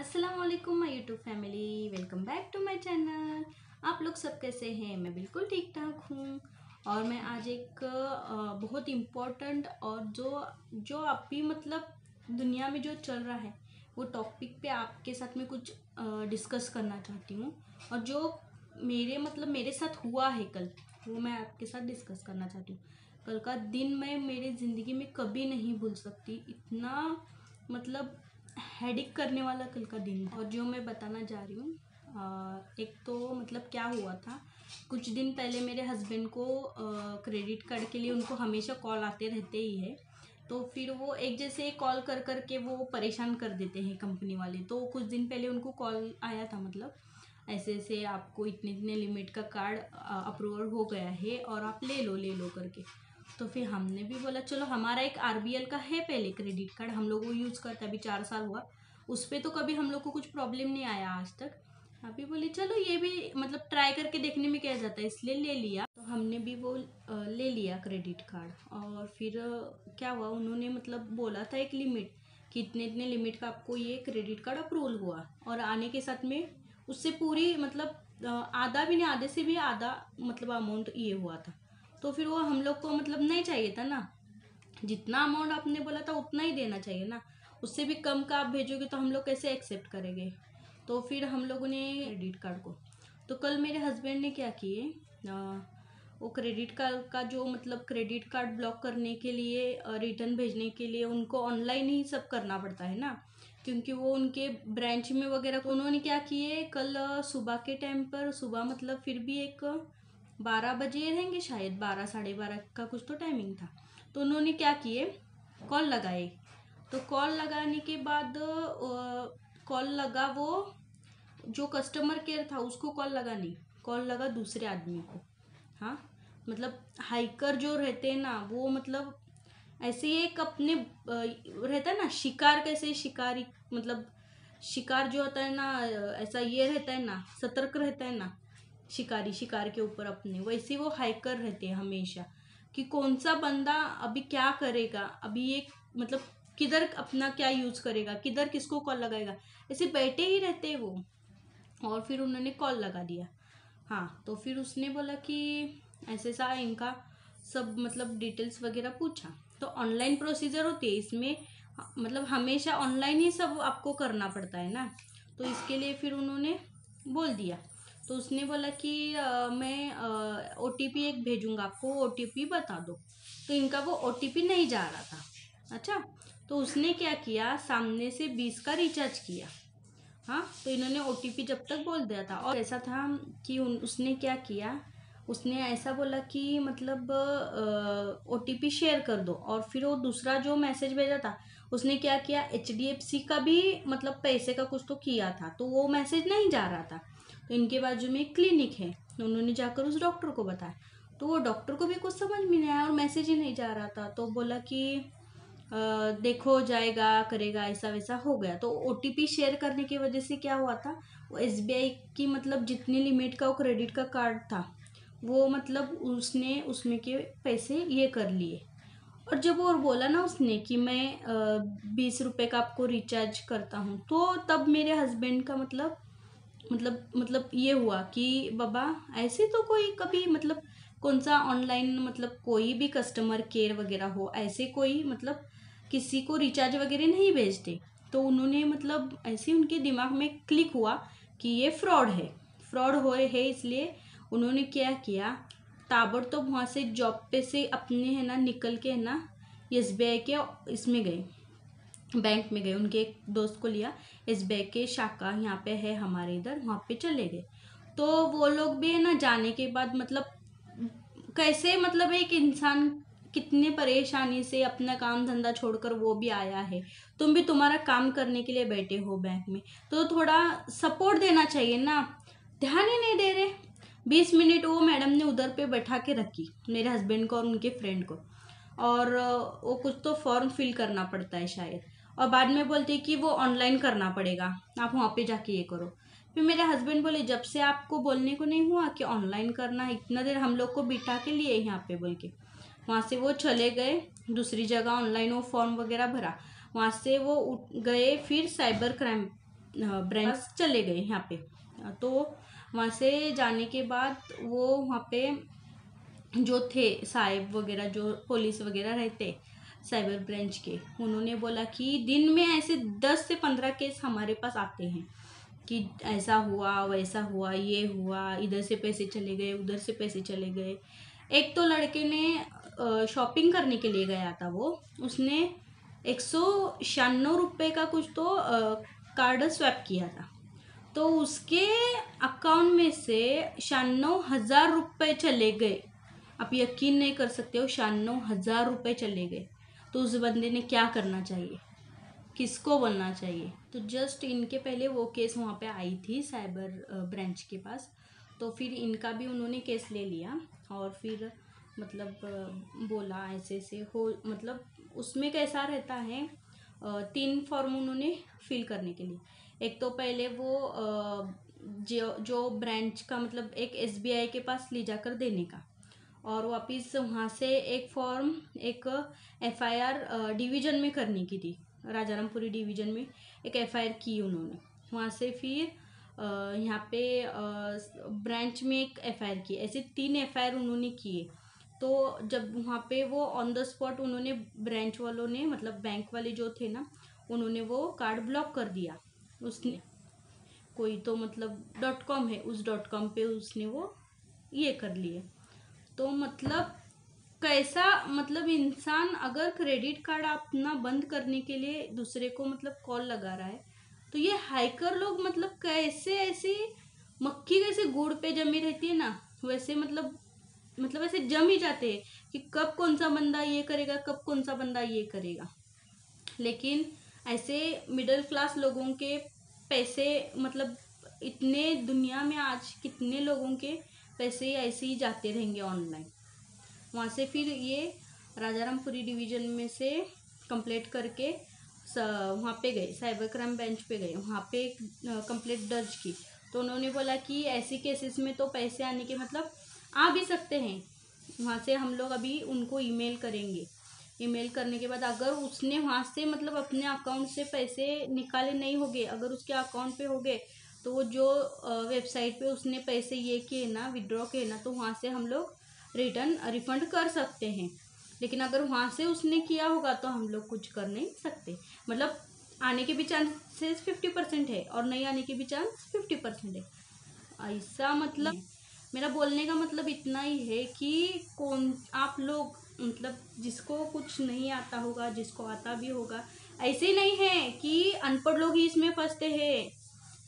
अस्सलाम वालेकुम my YouTube family, welcome back to my channel. आप लोग सब कैसे हैं? मैं बिल्कुल ठीक ठाक हूँ। और मैं आज एक बहुत इम्पोर्टेंट और जो अभी मतलब दुनिया में जो चल रहा है वो टॉपिक पे आपके साथ में कुछ डिस्कस करना चाहती हूँ। और जो मेरे साथ हुआ है कल, वो मैं आपके साथ डिस्कस करना चाहती हूँ। कल का दिन मैं मेरी ज़िंदगी में कभी नहीं भूल सकती। इतना मतलब हेडिक करने वाला कल का दिन था। और जो मैं बताना जा रही हूँ, एक तो मतलब क्या हुआ था, कुछ दिन पहले मेरे हस्बैंड को क्रेडिट कार्ड के लिए उनको हमेशा कॉल आते रहते ही है। तो फिर वो एक जैसे कॉल कर कर के वो परेशान कर देते हैं कंपनी वाले। तो कुछ दिन पहले उनको कॉल आया था, मतलब ऐसे ऐसे आपको इतने इतने लिमिट का कार्ड अप्रूवल हो गया है और आप ले लो करके। तो फिर हमने भी बोला चलो, हमारा एक आरबीएल का है पहले क्रेडिट कार्ड, हम लोग वो यूज़ करते हैं, अभी 4 साल हुआ। उस पर तो कभी हम लोग को कुछ प्रॉब्लम नहीं आया आज तक। अभी बोली चलो ये भी मतलब ट्राई करके देखने में क्या जाता है, इसलिए ले लिया। तो हमने भी वो ले लिया क्रेडिट कार्ड। और फिर क्या हुआ, उन्होंने मतलब बोला था एक लिमिट कि इतने इतने लिमिट का आपको ये क्रेडिट कार्ड अप्रूवल हुआ। और आने के साथ में उससे पूरी मतलब आधा भी नहीं, आधे से भी आधा मतलब अमाउंट ये हुआ था। तो फिर वो हम लोग को मतलब नहीं चाहिए था ना, जितना अमाउंट आपने बोला था उतना ही देना चाहिए ना। उससे भी कम का आप भेजोगे तो हम लोग कैसे एक्सेप्ट करेंगे। तो फिर हम लोगों ने क्रेडिट कार्ड को, तो कल मेरे हस्बैंड ने क्या किए, वो क्रेडिट कार्ड का जो मतलब क्रेडिट कार्ड ब्लॉक करने के लिए, रिटर्न भेजने के लिए उनको ऑनलाइन ही सब करना पड़ता है ना, क्योंकि वो उनके ब्रांच में वगैरह। उन्होंने क्या किए कल सुबह के टाइम पर, सुबह मतलब फिर भी एक 12 बजे रहेंगे शायद, 12 साढ़े 12 का कुछ तो टाइमिंग था। तो उन्होंने क्या किए, कॉल लगाए। तो कॉल लगाने के बाद कॉल लगा, वो जो कस्टमर केयर था उसको कॉल लगा नहीं, कॉल लगा दूसरे आदमी को। हाँ, मतलब हाइकर जो रहते हैं ना, वो मतलब ऐसे ही एक अपने रहता है ना शिकार, कैसे शिकारी मतलब शिकार जो होता है ना, ऐसा ये रहता है ना, सतर्क रहता है ना शिकारी शिकार के ऊपर अपने, वैसे वो हाइकर रहते हैं हमेशा कि कौन सा बंदा अभी क्या करेगा, अभी ये मतलब किधर अपना क्या यूज करेगा, किधर किसको कॉल लगाएगा, ऐसे बैठे ही रहते हैं वो। और फिर उन्होंने कॉल लगा दिया। हाँ, तो फिर उसने बोला कि ऐसे सा इनका सब मतलब डिटेल्स वगैरह पूछा। तो ऑनलाइन प्रोसीजर होती है इसमें, मतलब हमेशा ऑनलाइन ही सब आपको करना पड़ता है ना। तो इसके लिए फिर उन्होंने बोल दिया। तो उसने बोला कि मैं ओटीपी एक भेजूंगा आपको, ओटीपी बता दो। तो इनका वो ओटीपी नहीं जा रहा था। अच्छा, तो उसने क्या किया, सामने से 20 का रिचार्ज किया। हाँ, तो इन्होंने ओटीपी जब तक बोल दिया था। और ऐसा था कि उसने क्या किया, उसने ऐसा बोला कि मतलब ओटीपी शेयर कर दो। और फिर वो दूसरा जो मैसेज भेजा था, उसने क्या किया, एचडीएफसी का भी मतलब पैसे का कुछ तो किया था, तो वो मैसेज नहीं जा रहा था। तो इनके बाजू में एक क्लिनिक है, तो उन्होंने जाकर उस डॉक्टर को बताया। तो वो डॉक्टर को भी कुछ समझ में नहीं आया और मैसेज ही नहीं जा रहा था। तो बोला कि देखो जाएगा करेगा, ऐसा वैसा हो गया। तो ओटीपी शेयर करने की वजह से क्या हुआ था, वो एसबीआई की मतलब जितनी लिमिट का वो क्रेडिट का कार्ड था, वो मतलब उसने उसमें के पैसे ये कर लिए। और जब और बोला ना उसने कि मैं 20 रुपए का आपको रिचार्ज करता हूँ, तो तब मेरे हस्बैंड का मतलब ये हुआ कि बाबा, ऐसे तो कोई कभी मतलब कौन सा ऑनलाइन मतलब कोई भी कस्टमर केयर वगैरह हो, ऐसे कोई मतलब किसी को रिचार्ज वगैरह नहीं भेजते। तो उन्होंने मतलब ऐसे उनके दिमाग में क्लिक हुआ कि ये फ्रॉड है, फ्रॉड हो रहे है। इसलिए उन्होंने क्या किया, ताबड़तोब वहाँ से जॉब पे से अपने है ना निकल के है ना एसबीआई के इसमें गए, बैंक में गए, उनके एक दोस्त को लिया, एसबीआई के शाखा यहाँ पे है हमारे इधर, वहाँ पे चले गए। तो वो लोग भी है ना जाने के बाद मतलब कैसे मतलब एक इंसान कितने परेशानी से अपना काम धंधा छोड़कर वो भी आया है, तुम भी तुम्हारा काम करने के लिए बैठे हो बैंक में, तो थोड़ा सपोर्ट देना चाहिए ना। ध्यान ही नहीं दे रहे। 20 मिनट वो मैडम ने उधर पे बैठा के रखी मेरे हस्बैंड को और उनके फ्रेंड को। और वो कुछ तो फॉर्म फिल करना पड़ता है शायद, और बाद में बोलते कि वो ऑनलाइन करना पड़ेगा, आप वहाँ पे जाके ये करो। फिर मेरे हस्बैंड बोले जब से आपको बोलने को नहीं हुआ कि ऑनलाइन करना है, इतना देर हम लोग को बिठा के लिए यहाँ पे बोल के, वहाँ से वो चले गए दूसरी जगह, ऑनलाइन वो फॉर्म वगैरह भरा, वहाँ से वो गए फिर साइबर क्राइम ब्रांच चले गए यहाँ पे। तो वहाँ से जाने के बाद वो वहाँ पे जो थे साहिब वगैरह, जो पुलिस वगैरह रहते साइबर ब्रांच के, उन्होंने बोला कि दिन में ऐसे 10 से 15 केस हमारे पास आते हैं कि ऐसा हुआ, वैसा हुआ, ये हुआ, इधर से पैसे चले गए, उधर से पैसे चले गए। एक तो लड़के ने शॉपिंग करने के लिए गया था, वो उसने 196 रुपये का कुछ तो कार्ड स्वैप किया था, तो उसके अकाउंट में से 96,000 रुपये चले गए। आप यकीन नहीं कर सकते हो, 96,000 रुपये चले गए। तो उस बंदे ने क्या करना चाहिए, किसको बोलना चाहिए? तो जस्ट इनके पहले वो केस वहाँ पे आई थी साइबर ब्रांच के पास, तो फिर इनका भी उन्होंने केस ले लिया और फिर मतलब बोला ऐसे ऐसे हो, मतलब उसमें कैसा रहता है, 3 फॉर्म उन्होंने फिल करने के लिए। एक तो पहले वो जो ब्रांच का मतलब एक SBI के पास ले जाकर देने का, और वापस वहाँ से एक फॉर्म एक FIR डिवीज़न में करने की थी। राजारामपुरी डिवीज़न में एक FIR की उन्होंने, वहाँ से फिर यहाँ पे ब्रांच में एक FIR की, ऐसे 3 FIR उन्होंने किए। तो जब वहाँ पे वो ऑन द स्पॉट उन्होंने, ब्रांच वालों ने मतलब बैंक वाले जो थे ना, उन्होंने वो कार्ड ब्लॉक कर दिया। उसने कोई तो मतलब .com है, उस .com पे उसने वो ये कर लिए। तो मतलब कैसा, मतलब इंसान अगर क्रेडिट कार्ड अपना बंद करने के लिए दूसरे को मतलब कॉल लगा रहा है, तो ये हैकर लोग मतलब कैसे, ऐसी मक्खी कैसे गुड़ पे जमी रहती है ना, वैसे मतलब ऐसे जम ही जाते हैं कि कब कौन सा बंदा ये करेगा, कब कौन सा बंदा ये करेगा। लेकिन ऐसे मिडिल क्लास लोगों के पैसे, मतलब इतने दुनिया में आज कितने लोगों के पैसे ऐसे ही जाते रहेंगे ऑनलाइन। वहाँ से फिर ये राजारामपुरी डिवीज़न में से कंप्लेंट करके वहाँ पे गए, साइबर क्राइम बेंच पे गए, वहाँ पे एक कंप्लेंट दर्ज की। तो उन्होंने बोला कि ऐसी केसेस में तो पैसे आने के मतलब आ भी सकते हैं। वहाँ से हम लोग अभी उनको ईमेल करेंगे, ईमेल करने के बाद अगर उसने वहाँ से मतलब अपने अकाउंट से पैसे निकाले नहीं होंगे, अगर उसके अकाउंट पे हो गए, तो वो जो वेबसाइट पे उसने पैसे ये किए ना, विड्रॉ किए ना, तो वहाँ से हम लोग रिफंड कर सकते हैं। लेकिन अगर वहाँ से उसने किया होगा तो हम लोग कुछ कर नहीं सकते। मतलब आने के भी चांसेस 50% है और नहीं आने के भी चांस 50% है। ऐसा मतलब मेरा बोलने का मतलब इतना ही है कि कौन आप लोग, मतलब जिसको कुछ नहीं आता होगा, जिसको आता भी होगा, ऐसे नहीं है कि अनपढ़ लोग ही इसमें फंसते हैं,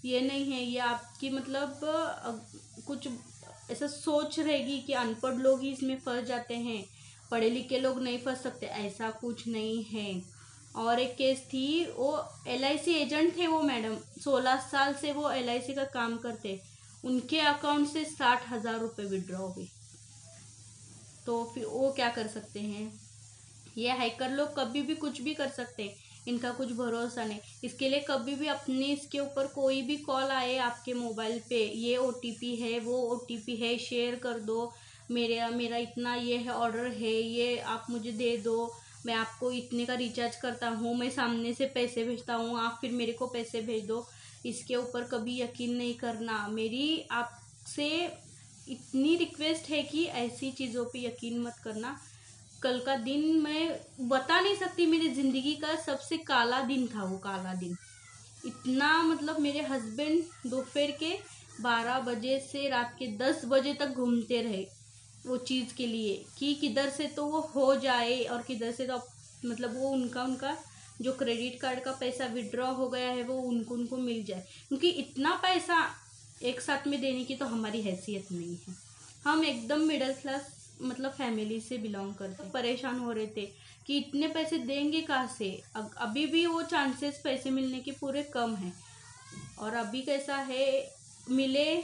ये नहीं है। ये आपकी मतलब कुछ ऐसा सोच रहेगी कि अनपढ़ लोग ही इसमें फंस जाते हैं, पढ़े लिखे लोग नहीं फंस सकते, ऐसा कुछ नहीं है। और एक केस थी, वो LIC एजेंट थे वो मैडम, 16 साल से वो LIC का काम करते, उनके अकाउंट से 60,000 रुपये विड्रॉ हुए। तो फिर वो क्या कर सकते हैं? ये हैकर लोग कभी भी कुछ भी कर सकते हैं, इनका कुछ भरोसा नहीं। इसके लिए कभी भी अपने इसके ऊपर कोई भी कॉल आए आपके मोबाइल पे, ये OTP है, वो OTP है, शेयर कर दो, मेरा इतना ये है, ऑर्डर है, ये आप मुझे दे दो, मैं आपको इतने का रिचार्ज करता हूँ, मैं सामने से पैसे भेजता हूँ, आप फिर मेरे को पैसे भेज दो, इसके ऊपर कभी यकीन नहीं करना। मेरी आपसे इतनी रिक्वेस्ट है कि ऐसी चीज़ों पे यकीन मत करना। कल का दिन मैं बता नहीं सकती, मेरी ज़िंदगी का सबसे काला दिन था वो, काला दिन। इतना मतलब मेरे हस्बैंड दोपहर के 12 बजे से रात के 10 बजे तक घूमते रहे वो चीज़ के लिए कि किधर से तो वो हो जाए और किधर से तो मतलब वो उनका जो क्रेडिट कार्ड का पैसा विड्रॉ हो गया है वो उनको मिल जाए, क्योंकि इतना पैसा एक साथ में देने की तो हमारी हैसियत नहीं है। हम एकदम मिडिल क्लास मतलब फैमिली से बिलोंग करते, परेशान हो रहे थे कि इतने पैसे देंगे कहाँ से। अभी भी वो चांसेस पैसे मिलने के पूरे कम हैं, और अभी कैसा है, मिले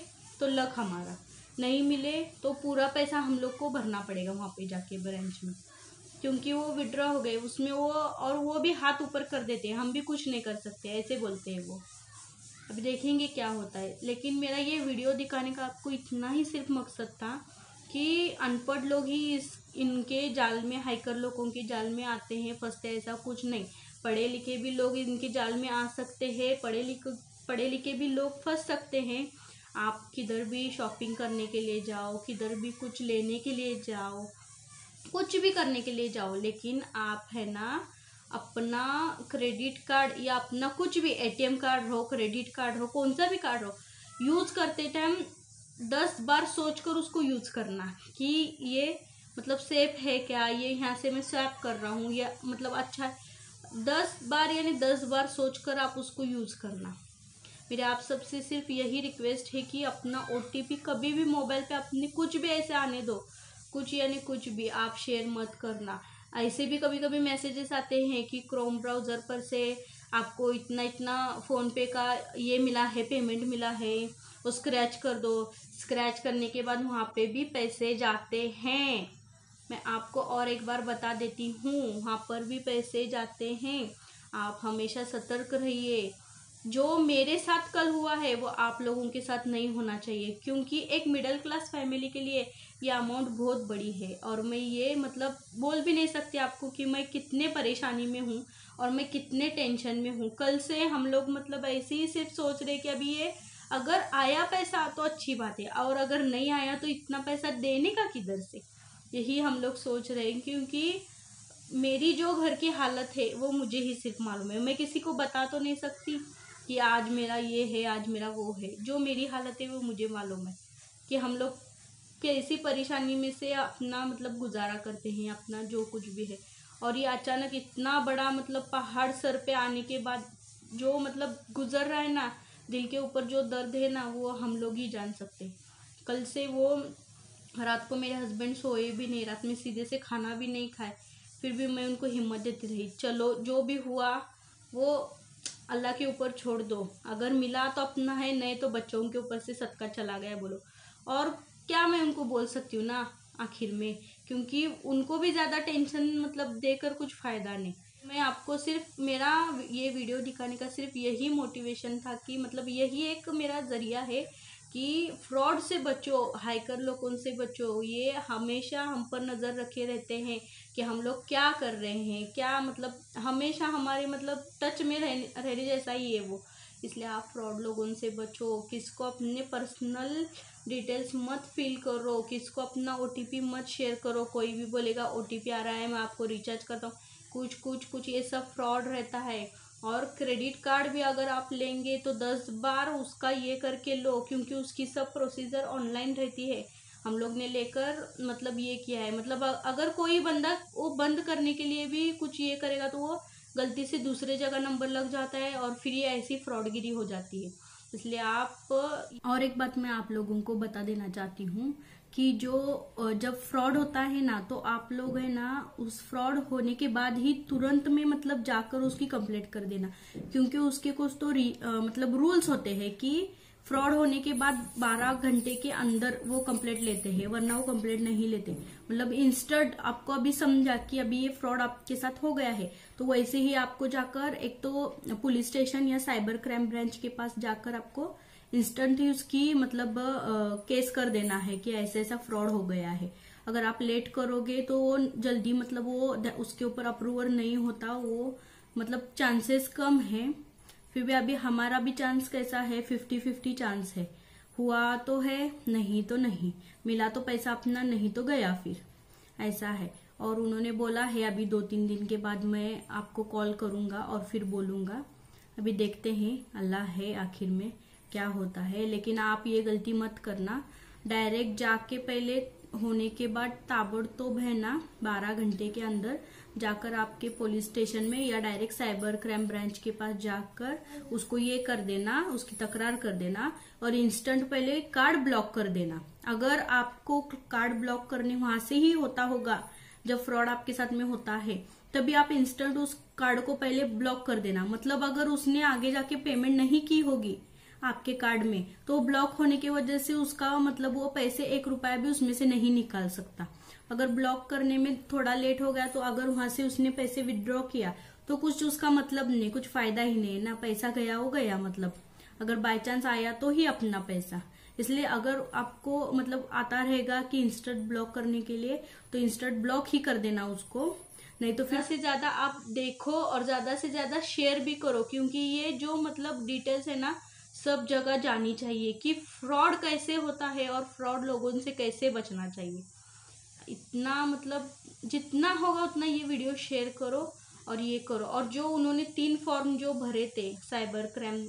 तो लक हमारा, नहीं मिले तो पूरा पैसा हम लोग को भरना पड़ेगा वहाँ पे जाके ब्रांच में, क्योंकि वो विड्रॉ हो गए उसमें वो, और वो भी हाथ ऊपर कर देते हैं, हम भी कुछ नहीं कर सकते, ऐसे बोलते हैं वो। अभी देखेंगे क्या होता है। लेकिन मेरा ये वीडियो दिखाने का आपको इतना ही सिर्फ मकसद था कि अनपढ़ लोग ही इनके जाल में, हैकर लोगों के जाल में आते हैं, फंसते हैं, ऐसा कुछ नहीं। पढ़े लिखे भी लोग इनके जाल में आ सकते हैं, पढ़े लिखे पढ़े लिखे भी लोग फंस सकते हैं। आप किधर भी शॉपिंग करने के लिए जाओ, किधर भी कुछ लेने के लिए जाओ, कुछ भी करने के लिए जाओ, लेकिन आप है ना अपना क्रेडिट कार्ड या अपना कुछ भी एटीएम कार्ड हो, क्रेडिट कार्ड हो, कौन सा भी कार्ड हो, यूज़ करते टाइम 10 बार सोचकर उसको यूज़ करना कि ये मतलब सेफ है क्या, ये यहाँ से मैं स्वैप कर रहा हूँ या मतलब अच्छा है। 10 बार यानी 10 बार सोचकर आप उसको यूज़ करना। मेरे आप सबसे सिर्फ यही रिक्वेस्ट है कि अपना ओटीपी कभी भी मोबाइल पे अपने कुछ भी ऐसे आने दो, कुछ यानी कुछ भी आप शेयर मत करना। ऐसे भी कभी कभी मैसेजेस आते हैं कि क्रोम ब्राउज़र पर से आपको इतना इतना फ़ोनपे का ये मिला है, पेमेंट मिला है, वो स्क्रैच कर दो। स्क्रैच करने के बाद वहाँ पे भी पैसे जाते हैं। मैं आपको और एक बार बता देती हूँ, वहाँ पर भी पैसे जाते हैं। आप हमेशा सतर्क रहिए। जो मेरे साथ कल हुआ है वो आप लोगों के साथ नहीं होना चाहिए, क्योंकि एक मिडिल क्लास फैमिली के लिए ये अमाउंट बहुत बड़ी है। और मैं ये मतलब बोल भी नहीं सकती आपको कि मैं कितने परेशानी में हूँ और मैं कितने टेंशन में हूँ। कल से हम लोग मतलब ऐसे ही सिर्फ सोच रहे कि अभी ये अगर आया पैसा तो अच्छी बात है, और अगर नहीं आया तो इतना पैसा देने का किधर से, यही हम लोग सोच रहे हैं। क्योंकि मेरी जो घर की हालत है वो मुझे ही सिर्फ मालूम है, मैं किसी को बता तो नहीं सकती कि आज मेरा ये है, आज मेरा वो है। जो मेरी हालत है वो मुझे मालूम है कि हम लोग कैसी परेशानी में से अपना मतलब गुजारा करते हैं, अपना जो कुछ भी है। और ये अचानक इतना बड़ा मतलब पहाड़ सर पे आने के बाद जो मतलब गुजर रहा है ना, दिल के ऊपर जो दर्द है ना, वो हम लोग ही जान सकते हैं। कल से वो रात को मेरे हस्बैंड सोए भी नहीं, रात में सीधे से खाना भी नहीं खाए, फिर भी मैं उनको हिम्मत देती रही, चलो जो भी हुआ वो अल्लाह के ऊपर छोड़ दो, अगर मिला तो अपना है, नहीं तो बच्चों के ऊपर से सदका चला गया बोलो। और क्या मैं उनको बोल सकती हूँ ना आखिर में, क्योंकि उनको भी ज़्यादा टेंशन मतलब देकर कुछ फ़ायदा नहीं। मैं आपको सिर्फ मेरा ये वीडियो दिखाने का सिर्फ यही मोटिवेशन था कि मतलब यही एक मेरा ज़रिया है कि फ्रॉड से बचो, हैकर लोगों से बचो। ये हमेशा हम पर नज़र रखे रहते हैं कि हम लोग क्या कर रहे हैं, क्या मतलब हमेशा हमारे मतलब टच में रहने जैसा ही है वो। इसलिए आप फ्रॉड लोगों से बचो, किसको अपने पर्सनल डिटेल्स मत फिल करो, किसको अपना ओटीपी मत शेयर करो। कोई भी बोलेगा ओटीपी आ रहा है, मैं आपको रिचार्ज करता हूँ, कुछ ये सब फ्रॉड रहता है। और क्रेडिट कार्ड भी अगर आप लेंगे तो 10 बार उसका ये करके लो, क्योंकि उसकी सब प्रोसीजर ऑनलाइन रहती है। हम लोग ने लेकर मतलब ये किया है, मतलब अगर कोई बंदा वो बंद करने के लिए भी कुछ ये करेगा तो वो गलती से दूसरे जगह नंबर लग जाता है और फिर ये ऐसी फ्रॉडगिरी हो जाती है। इसलिए आप और एक बात मैं आप लोगों को बता देना चाहती हूँ कि जो जब फ्रॉड होता है ना, तो आप लोग है ना उस फ्रॉड होने के बाद ही तुरंत में मतलब जाकर उसकी कंप्लेंट कर देना, क्योंकि उसके कुछ तो मतलब रूल्स होते हैं कि फ्रॉड होने के बाद 12 घंटे के अंदर वो कंप्लेंट लेते हैं, वरना वो कंप्लेंट नहीं लेते। मतलब इंस्टेंट आपको अभी समझा कि अभी ये फ्रॉड आपके साथ हो गया है, तो वैसे ही आपको जाकर एक तो पुलिस स्टेशन या साइबर क्राइम ब्रांच के पास जाकर आपको इंस्टेंट ही उसकी मतलब केस कर देना है कि ऐसा ऐसा फ्रॉड हो गया है। अगर आप लेट करोगे तो वो जल्दी मतलब वो उसके ऊपर अप्रूवल नहीं होता, वो मतलब चांसेस कम है। फिर भी अभी हमारा भी चांस कैसा है, 50-50 चांस है, हुआ तो है, नहीं तो नहीं, मिला तो पैसा अपना, नहीं तो गया, फिर ऐसा है। और उन्होंने बोला है अभी 2-3 दिन के बाद मैं आपको कॉल करूंगा और फिर बोलूंगा। अभी देखते हैं, अल्लाह है आखिर में क्या होता है। लेकिन आप ये गलती मत करना, डायरेक्ट जाके पहले होने के बाद ताबड़तोब है ना 12 घंटे के अंदर जाकर आपके पुलिस स्टेशन में या डायरेक्ट साइबर क्राइम ब्रांच के पास जाकर उसको ये कर देना, उसकी तकरार कर देना और इंस्टेंट पहले कार्ड ब्लॉक कर देना। अगर आपको कार्ड ब्लॉक करने वहां से ही होता होगा जब फ्रॉड आपके साथ में होता है, तभी आप इंस्टेंट उस कार्ड को पहले ब्लॉक कर देना। मतलब अगर उसने आगे जाके पेमेंट नहीं की होगी आपके कार्ड में, तो ब्लॉक होने की वजह से उसका मतलब वो पैसे 1 रुपया भी उसमें से नहीं निकाल सकता। अगर ब्लॉक करने में थोड़ा लेट हो गया तो अगर वहां से उसने पैसे विड्रॉ किया तो कुछ उसका मतलब नहीं, कुछ फायदा ही नहीं ना, पैसा गया हो गया। मतलब अगर बाय चांस आया तो ही अपना पैसा। इसलिए अगर आपको मतलब आता रहेगा कि इंस्टेंट ब्लॉक करने के लिए, तो इंस्टेंट ब्लॉक ही कर देना उसको। नहीं तो फिर से ज्यादा आप देखो और ज्यादा से ज्यादा शेयर भी करो, क्योंकि ये जो मतलब डिटेल्स है ना सब जगह जानी चाहिए कि फ्रॉड कैसे होता है और फ्रॉड लोगों से कैसे बचना चाहिए। इतना मतलब जितना होगा उतना ये वीडियो शेयर करो और ये करो। और जो उन्होंने 3 फॉर्म जो भरे थे साइबर क्राइम,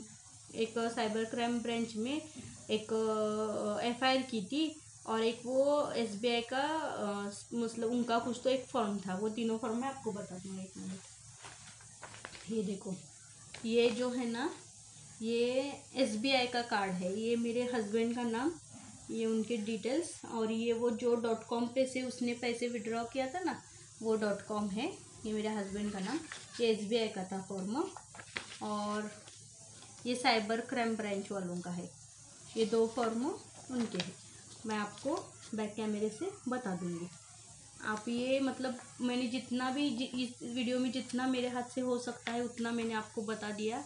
एक साइबर क्राइम ब्रांच में एक एफआईआर की थी, और एक वो एसबीआई का मतलब उनका कुछ तो एक फॉर्म था, वो तीनों फॉर्म मैं आपको बता दूंगा। एक मिनट, ये देखो, ये जो है ना, ये एसबीआई का कार्ड है, ये मेरे हस्बैंड का नाम, ये उनके डिटेल्स, और ये वो जो .com पे से उसने पैसे विड्रॉ किया था ना, वो .com है। ये मेरे हस्बैंड का नाम, ये एसबीआई का था फॉर्म, और ये साइबर क्राइम ब्रांच वालों का है। ये 2 फॉर्म उनके हैं। मैं आपको बैक कैमरे से बता दूंगी। आप ये मतलब मैंने जितना भी इस वीडियो में जितना मेरे हाथ से हो सकता है उतना मैंने आपको बता दिया।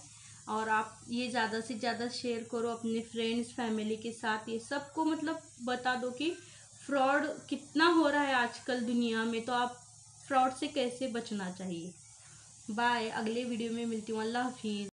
और आप ये ज़्यादा से ज़्यादा शेयर करो अपने फ्रेंड्स फैमिली के साथ, ये सबको मतलब बता दो कि फ्रॉड कितना हो रहा है आजकल दुनिया में, तो आप फ्रॉड से कैसे बचना चाहिए। बाय, अगले वीडियो में मिलती हूँ। अल्लाह हाफिज़।